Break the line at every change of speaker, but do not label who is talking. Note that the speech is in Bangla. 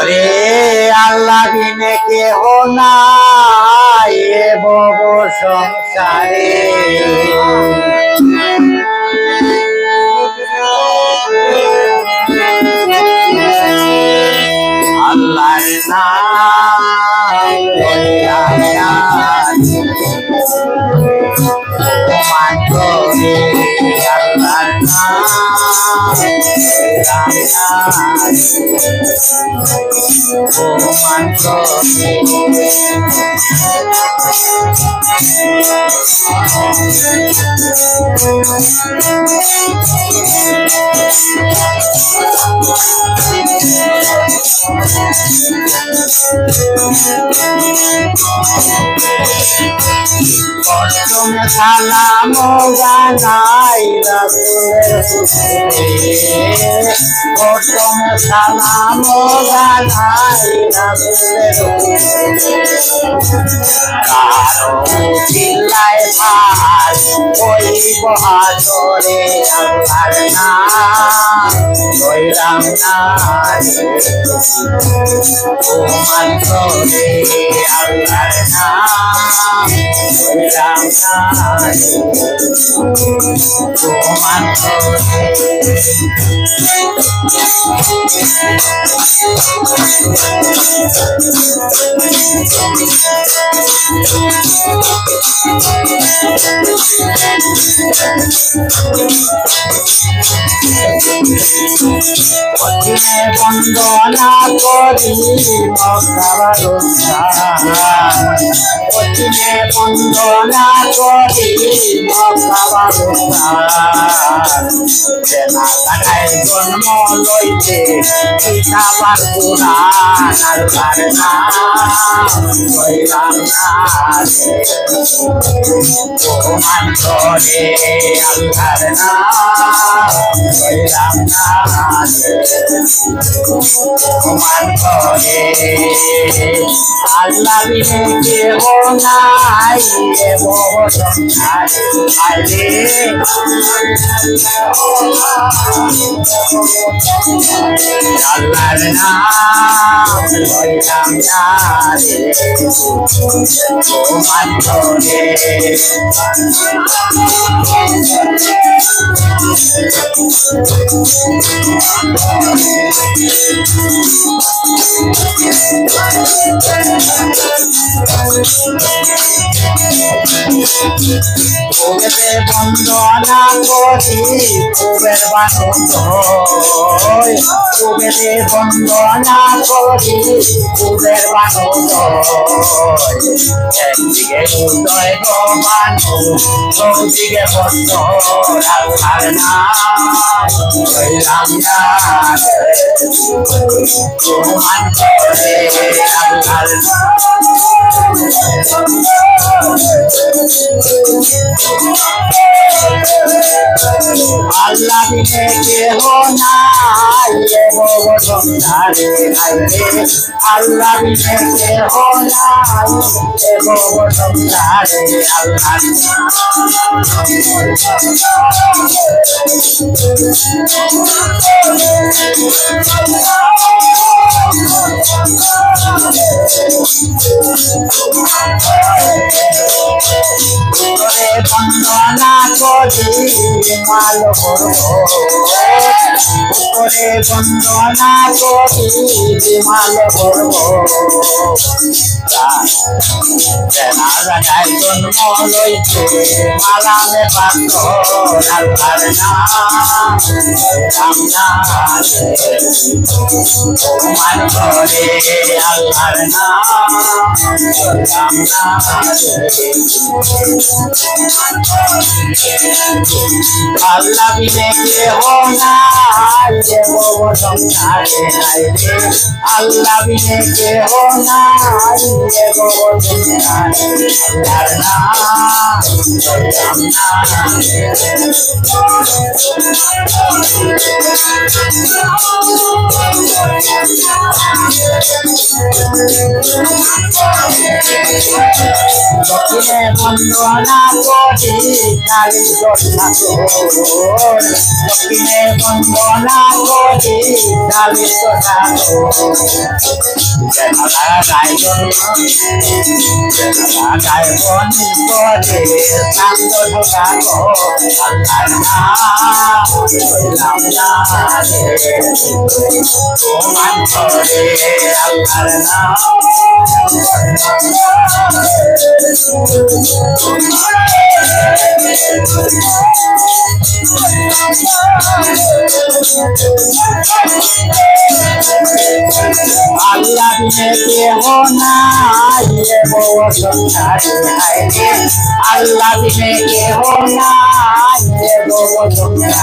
ওরে আল্লাহ বিনে কেহ নাই এ ভব সংসারে আল্লাহর নাম লইয়া মানবে আল্লাহর নাম তুমি সালাম জানাই রাসূলের হুজুরে তুমি সালাম জানাই রাসূলের কারো চিল্লায় ভাই ওই বহাদরে আল্লাহর নাম লইলাম না তোমার করে আল্লাহর নাম লইলাম না তোমার করে বন্দনা করি মক্কাবারুস্তানে বন্দনা করি মক্কাবারুস্তান জন্ম লইতে কিতাবার কুরআন আল্লাহর নাম লইলাম না তোমার করে আল্লাহর নাম লইলাম না তোমার করে আল্লাহ বিনে কেহ নাই এ ভব সংসারে আইরে আল্লাহর নাম লইলাম না তোমার করে বন্দনা করি কুবের বানন্দয় কুবেরে বন্দনা করি কুবের বানন্দয় একদিকে উদয় বানু চৌদিকে বন্ধ আল্লাহর নাম লইলাম না তোমার করে আল্লাহর আল্লাহ বিনে কেহ নাই এ ভব সংসারে আইরে আল্লাহ বিনে কেহ নাই এ ভব সংসারে আল্লাহ বন্দনা করি মাল করে বন্দনা করি মাল করব জন্ম লইতে মালামে পাত্র আল্লাহর নাম তোমার করে আল্লাহর নাম আল্লাহ বিনে কেহ নাই এ ভব সংসারে আইরে আল্লাহ বিনে কেহ নাই এ ভব সংসারে আল্লাহর নাম লইলাম না দক্ষিণে বন্দনা করি কালী দক্ষিণে বন্দনা করি লালিত জানো লাগাই লাগাই বনি করে চান্দ ঢোকানো আল্লাহর নাম তোমার করে আল্লাহর নাম আল্লাহ বিনে কেহ নাই বউ সংসারে আল্লাহ বিনে কেহ নাই বউ সংসারে